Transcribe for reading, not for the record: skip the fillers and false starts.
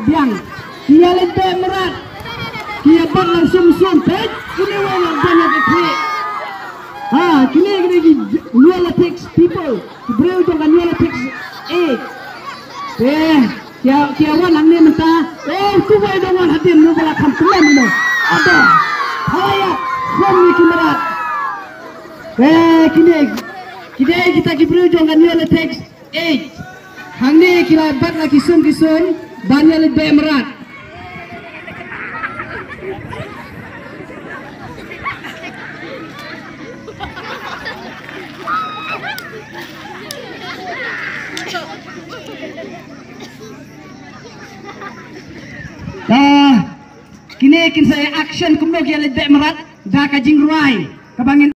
biang kia lebih merat kia bang langsung pet kini orang banyak keklik kini new latex people beliau jangan new latex kia wan angni mentah tu boleh dengan hati nu belakang teman ini ada hayat suami kimerat kini kita beliau jangan new latex Hangni kila bat lagi kisum Daniel lebih merat. Kini saya action kumno kia lebih merat dah kajing ruai kebangin